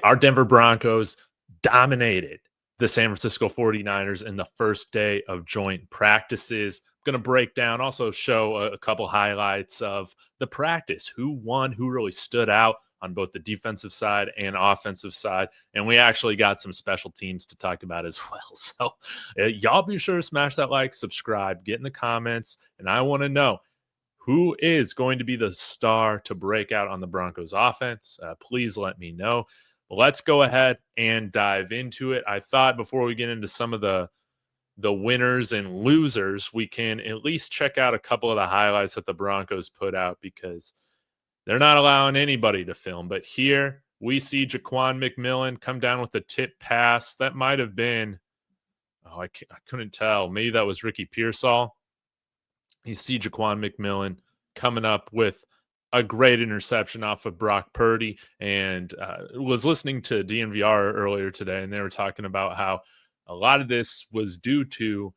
Our Denver Broncos dominated the San Francisco 49ers in the first day of joint practices. I'm going to break down, also show a couple highlights of the practice, who won, who really stood out on both the defensive side and offensive side. And we actually got some special teams to talk about as well. So y'all be sure to smash that like, subscribe, get in the comments. And I want to know, who is going to be the star to break out on the Broncos offense? Please let me know. Let's go ahead and dive into it. I thought before we get into some of the winners and losers, we can at least check out a couple of the highlights that the Broncos put out, because they're not allowing anybody to film. But here we see Jaquan McMillain come down with a tip pass. That might have been, I couldn't tell. Maybe that was Ricky Pearsall. You see Jaquan McMillain coming up with a great interception off of Brock Purdy, and was listening to DNVR earlier today, and they were talking about how a lot of this was due to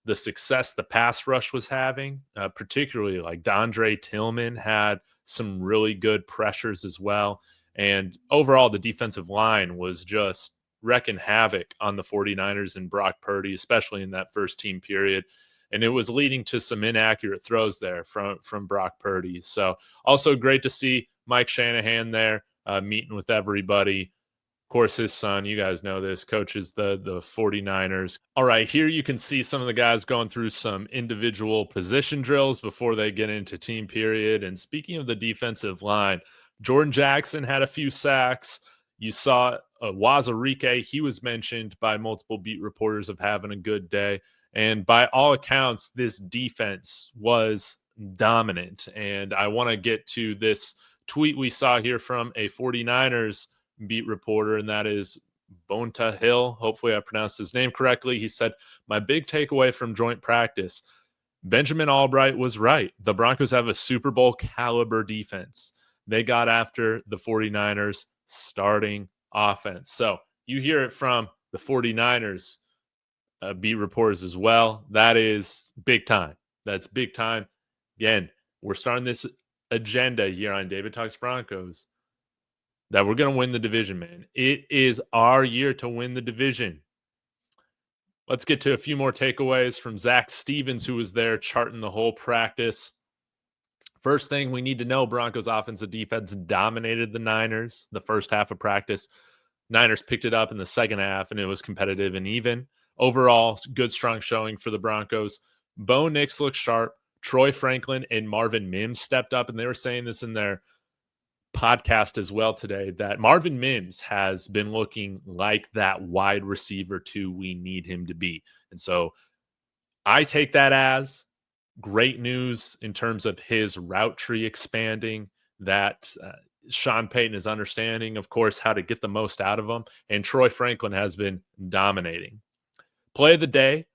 the success the pass rush was having, particularly like Dondre Tillman had some really good pressures as well. And overall, the defensive line was just wrecking havoc on the 49ers and Brock Purdy, especially in that first team period. And it was leading to some inaccurate throws there from Brock Purdy. So also great to see Mike Shanahan there meeting with everybody. Of course, his son, you guys know this, coaches the 49ers. All right, here you can see some of the guys going through some individual position drills before they get into team period. And speaking of the defensive line, Jordan Jackson had a few sacks. You saw Wazarike. He was mentioned by multiple beat reporters of having a good day. And by all accounts, this defense was dominant. And I want to get to this tweet we saw here from a 49ers beat reporter, and that is Bonta Hill. Hopefully I pronounced his name correctly. He said, "My big takeaway from joint practice, Benjamin Albright was right. The Broncos have a Super Bowl caliber defense. They got after the 49ers starting offense." So you hear it from the 49ers beat reporters as well. That is big time. That's big time. Again, we're starting this agenda here on David Talks Broncos that we're going to win the division, man. It is our year to win the division. Let's get to a few more takeaways from Zach Stevens, who was there charting the whole practice. First thing we need to know, Broncos offensive defense dominated the Niners the first half of practice. Niners picked it up in the second half, and it was competitive and even. Overall, good, strong showing for the Broncos. Bo Nix looked sharp. Troy Franklin and Marvin Mims stepped up, and they were saying this in their podcast as well today, that Marvin Mims has been looking like that wide receiver 2 we need him to be. And so I take that as great news in terms of his route tree expanding, that Sean Payton is understanding, of course, how to get the most out of him. And Troy Franklin has been dominating. Play of the day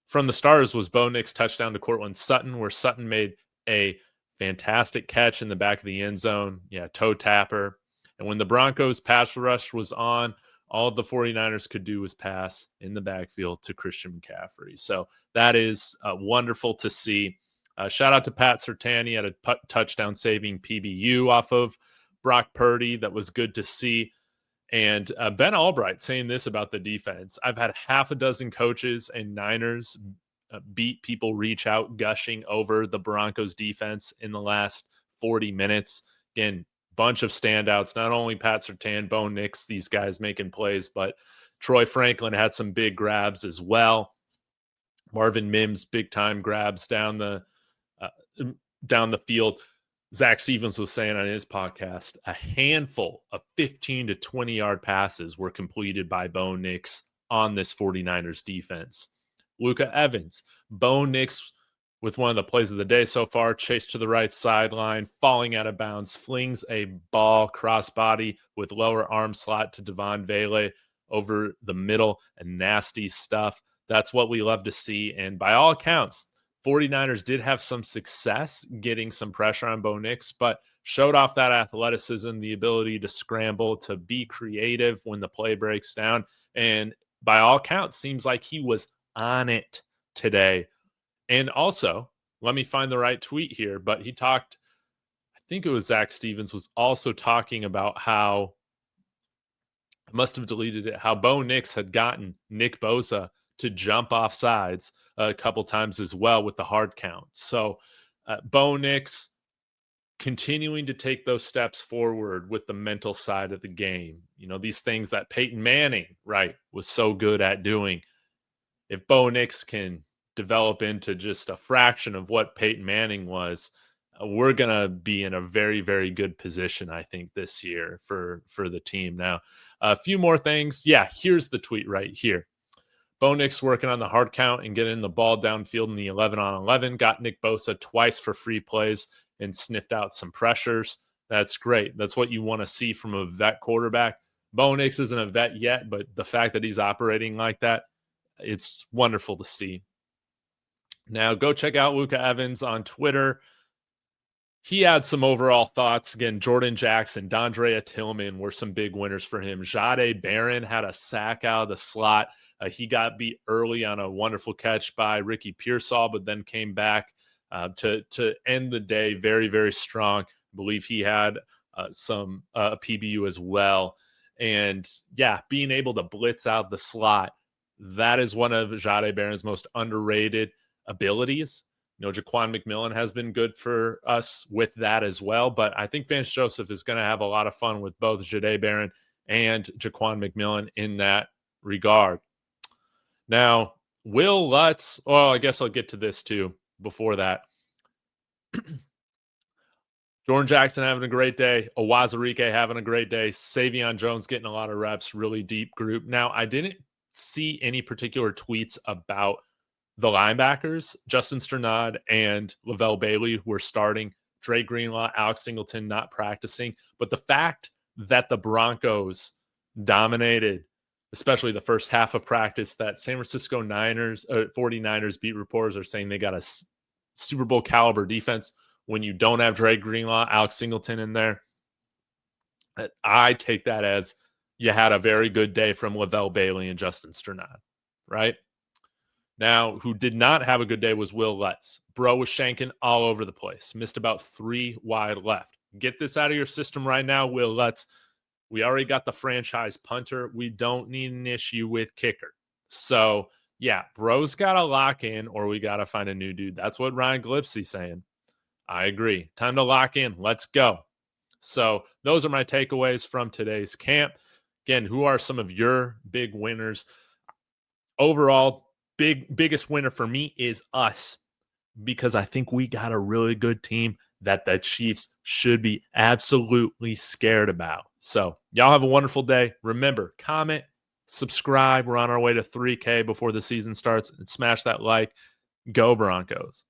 from the Stars was Bo Nix touchdown to Courtland Sutton, where Sutton made a fantastic catch in the back of the end zone. Yeah, toe tapper. And when the Broncos pass rush was on, all the 49ers could do was pass in the backfield to Christian McCaffrey. So that is wonderful to see. Shout out to Pat Surtain. He had a touchdown saving PBU off of Brock Purdy. That was good to see. And Ben Albright saying this about the defense: "I've had half a dozen coaches and Niners beat people reach out gushing over the Broncos defense in the last 40 minutes. Again, bunch of standouts, not only Pat Surtain, Bo Nix, these guys making plays, but Troy Franklin had some big grabs as well. Marvin Mims, big time grabs down the field. Zach Stevens was saying on his podcast, a handful of 15 to 20 yard passes were completed by Bo Nix on this 49ers defense. Luka Evans, Bo Nix with one of the plays of the day so far, chased to the right sideline, falling out of bounds, flings a ball crossbody with lower arm slot to Devon Vele over the middle, and nasty stuff. That's what we love to see. And by all accounts, 49ers did have some success getting some pressure on Bo Nix, but showed off that athleticism, the ability to scramble, to be creative when the play breaks down. And by all accounts, seems like he was on it today. And also, let me find the right tweet here, but he talked, I think it was Zach Stevens, was also talking about how must have deleted it, how Bo Nix had gotten Nick Bosa to jump off sides a couple times as well with the hard count. So Bo Nix continuing to take those steps forward with the mental side of the game. You know, these things that Peyton Manning, right, was so good at doing. If Bo Nix can develop into just a fraction of what Peyton Manning was, we're gonna be in a very, very good position, I think, this year for the team. Now, a few more things. Yeah, here's the tweet right here. Bo Nix working on the hard count and getting the ball downfield in the 11 on 11. Got Nick Bosa twice for free plays and sniffed out some pressures. That's great. That's what you want to see from a vet quarterback. Bo Nix isn't a vet yet, but the fact that he's operating like that, it's wonderful to see. Now, go check out Luca Evans on Twitter. He had some overall thoughts. Again, Jordan Jackson, Dondrea Tillman were some big winners for him. Jahdae Barron had a sack out of the slot. He got beat early on a wonderful catch by Ricky Pearsall, but then came back to end the day very, very strong. I believe he had some PBU as well. And yeah, being able to blitz out the slot, that is one of Jahdae Barron's most underrated abilities. You know, Jaquan McMillain has been good for us with that as well. But I think Vance Joseph is going to have a lot of fun with both Jahdae Barron and Jaquan McMillain in that regard. Now, Will Lutz, well, I guess I'll get to this too before that. Jordan Jackson having a great day. Owazurike having a great day. Savion Jones getting a lot of reps, really deep group. Now, I didn't see any particular tweets about the linebackers. Justin Strnad and Lavelle Bailey were starting. Dre Greenlaw, Alex Singleton not practicing. But the fact that the Broncos dominated, especially the first half of practice, that San Francisco 49ers beat reporters are saying they got a Super Bowl caliber defense when you don't have Dre Greenlaw, Alex Singleton in there. I take that as you had a very good day from Lavelle Bailey and Justin Strnad, right? Now, who did not have a good day was Will Lutz. Bro was shanking all over the place. Missed about 3 wide left. Get this out of your system right now, Will Lutz. We already got the franchise punter. We don't need an issue with kicker. So, yeah, bro's got to lock in or we got to find a new dude. That's what Ryan Glipsey's saying. I agree. Time to lock in. Let's go. So those are my takeaways from today's camp. Again, who are some of your big winners? Overall, biggest winner for me is us, because I think we got a really good team that the Chiefs should be absolutely scared about. So y'all have a wonderful day. Remember, comment, subscribe. We're on our way to 3K before the season starts, and smash that like. Go Broncos.